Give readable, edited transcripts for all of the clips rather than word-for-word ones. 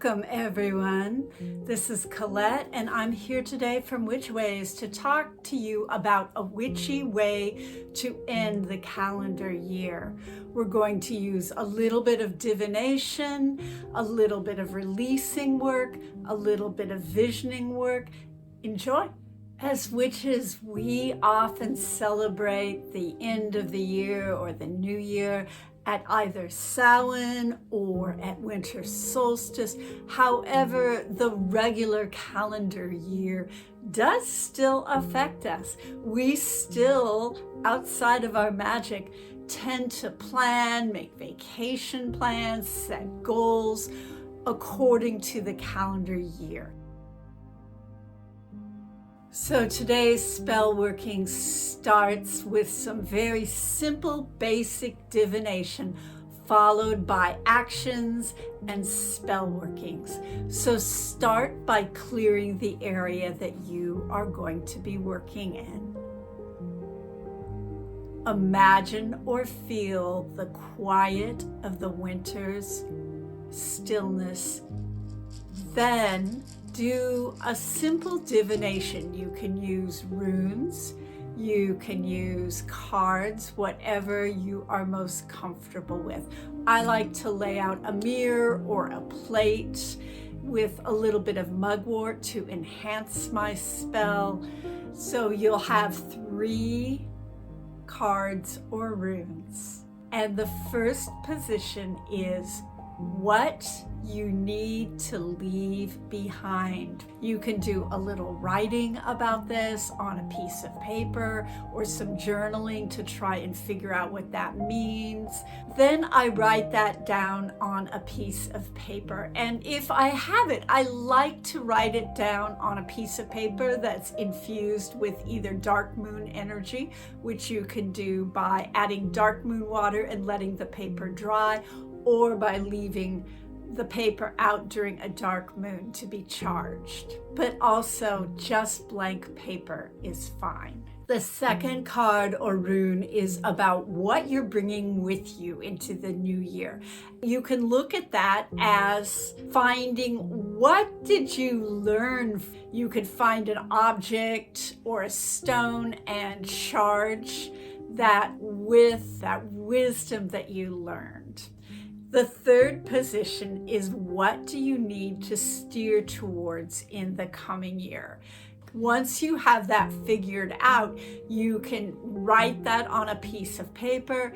Welcome everyone. This is Colette and I'm here today from Witch Ways to talk to you about a witchy way to end the calendar year. We're going to use a little bit of divination, a little bit of releasing work, a little bit of visioning work. Enjoy. As witches, we often celebrate the end of the year or the new year at either Samhain or at winter solstice. However, the regular calendar year does still affect us. We still, outside of our magic, tend to plan, make vacation plans, set goals according to the calendar year. So today's spell working starts with some very simple, basic divination, followed by actions and spell workings. So start by clearing the area that you are going to be working in. Imagine or feel the quiet of the winter's stillness. Then do a simple divination. You can use runes, you can use cards, whatever you are most comfortable with. I like to lay out a mirror or a plate with a little bit of mugwort to enhance my spell. So you'll have 3 cards or runes. And the first position is what you need to leave behind. You can do a little writing about this on a piece of paper or some journaling to try and figure out what that means. Then I write that down on a piece of paper. And if I have it, I like to write it down on a piece of paper that's infused with either dark moon energy, which you can do by adding dark moon water and letting the paper dry, or by leaving the paper out during a dark moon to be charged. But also just blank paper is fine. The second card or rune is about what you're bringing with you into the new year. You can look at that as finding what did you learn. You could find an object or a stone and charge that with that wisdom that you learned. The third position is what do you need to steer towards in the coming year? Once you have that figured out, you can write that on a piece of paper.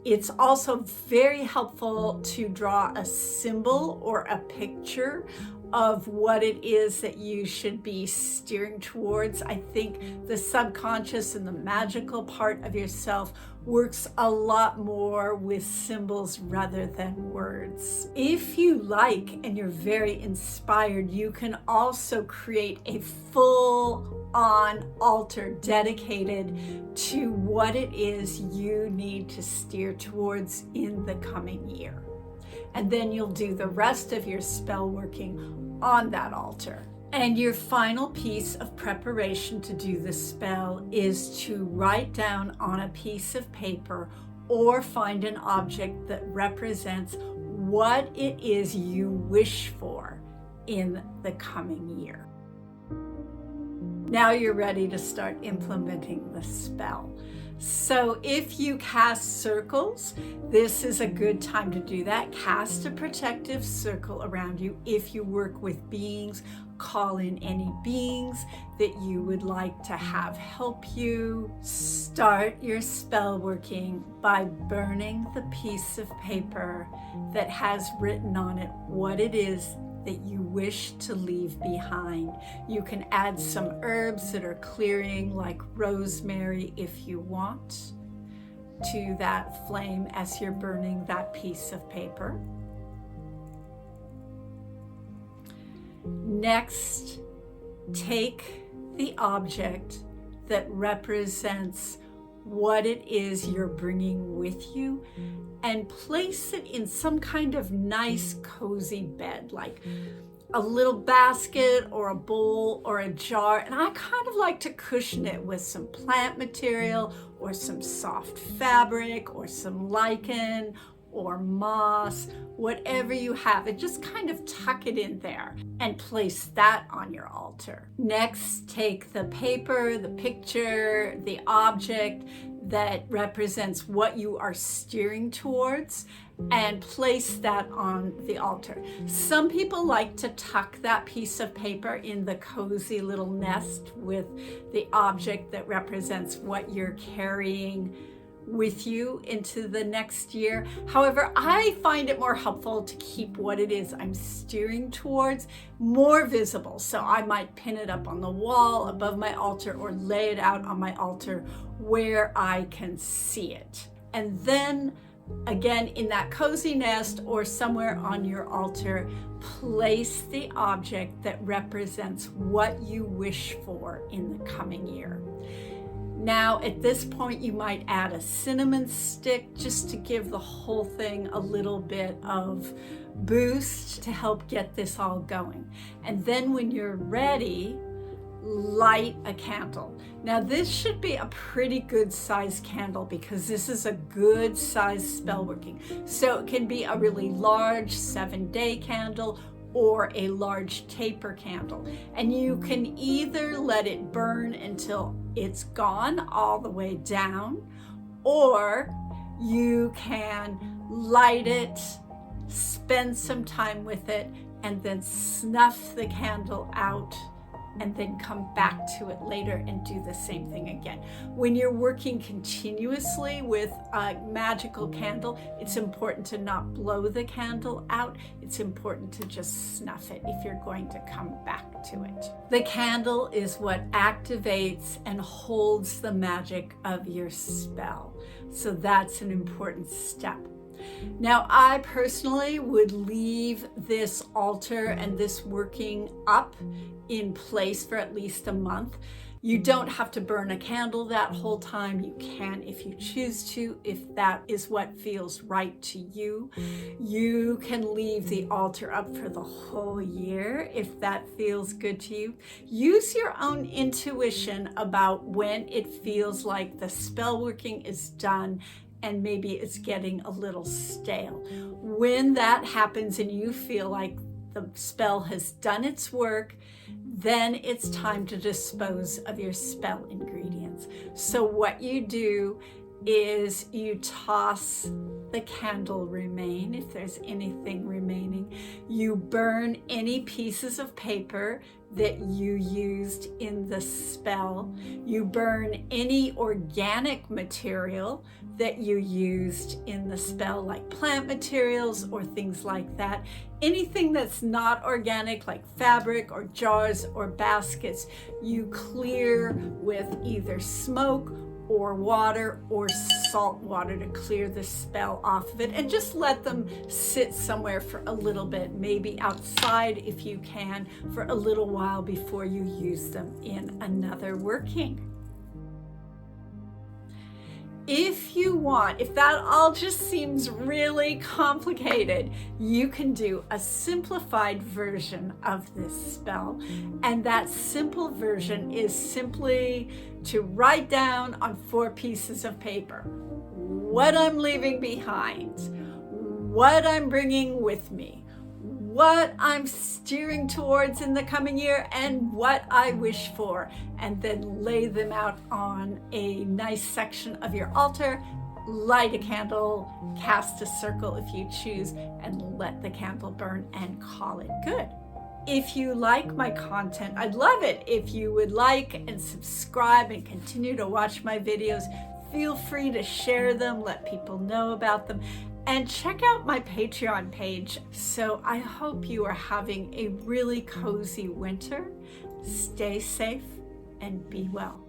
It's also very helpful to draw a symbol or a picture of what it is that you should be steering towards. I think the subconscious and the magical part of yourself works a lot more with symbols rather than words. If you like and you're very inspired, you can also create a full-on altar dedicated to what it is you need to steer towards in the coming year. And then you'll do the rest of your spell working on that altar. And your final piece of preparation to do the spell is to write down on a piece of paper or find an object that represents what it is you wish for in the coming year. Now you're ready to start implementing the spell. So if you cast circles, this is a good time to do that. Cast a protective circle around you. If you work with beings, call in any beings that you would like to have help you. Start your spell working by burning the piece of paper that has written on it what it is that you wish to leave behind. You can add some herbs that are clearing, like rosemary if you want, to that flame as you're burning that piece of paper. Next, take the object that represents what it is you're bringing with you and place it in some kind of nice cozy bed, like a little basket or a bowl or a jar. And I kind of like to cushion it with some plant material or some soft fabric or some lichen or moss, whatever you have, and just kind of tuck it in there and place that on your altar. Next, take the paper, the picture, the object that represents what you are steering towards and place that on the altar. Some people like to tuck that piece of paper in the cozy little nest with the object that represents what you're carrying with you into the next year. However, I find it more helpful to keep what it is I'm steering towards more visible. So I might pin it up on the wall above my altar or lay it out on my altar where I can see it. And then again, in that cozy nest or somewhere on your altar, place the object that represents what you wish for in the coming year. Now, at this point, you might add a cinnamon stick just to give the whole thing a little bit of boost to help get this all going. And then when you're ready, light a candle. Now, this should be a pretty good size candle because this is a good size spell working. So it can be a really large 7-day candle or a large taper candle. And you can either let it burn until it's gone all the way down, or you can light it, spend some time with it, and then snuff the candle out and then come back to it later and do the same thing again. When you're working continuously with a magical candle, it's important to not blow the candle out. It's important to just snuff it if you're going to come back to it. The candle is what activates and holds the magic of your spell. So that's an important step. Now, I personally would leave this altar and this working up in place for at least a month. You don't have to burn a candle that whole time. You can if you choose to, if that is what feels right to you. You can leave the altar up for the whole year if that feels good to you. Use your own intuition about when it feels like the spell working is done and maybe it's getting a little stale. When that happens and you feel like the spell has done its work, then it's time to dispose of your spell ingredients. So what you do is you toss the candle remain, if there's anything remaining. You burn any pieces of paper that you used in the spell. You burn any organic material that you used in the spell, like plant materials or things like that. Anything that's not organic, like fabric or jars or baskets, you clear with either smoke or water or salt water to clear the spell off of it, and just let them sit somewhere for a little bit, maybe outside if you can, for a little while before you use them in another working. If you want, if that all just seems really complicated, you can do a simplified version of this spell. And that simple version is simply to write down on 4 pieces of paper what I'm leaving behind, what I'm bringing with me, what I'm steering towards in the coming year, and what I wish for, and then lay them out on a nice section of your altar, light a candle, cast a circle if you choose, and let the candle burn and call it good. If you like my content, I'd love it if you would like and subscribe and continue to watch my videos. Feel free to share them, let people know about them, and check out my Patreon page. So I hope you are having a really cozy winter. Stay safe and be well.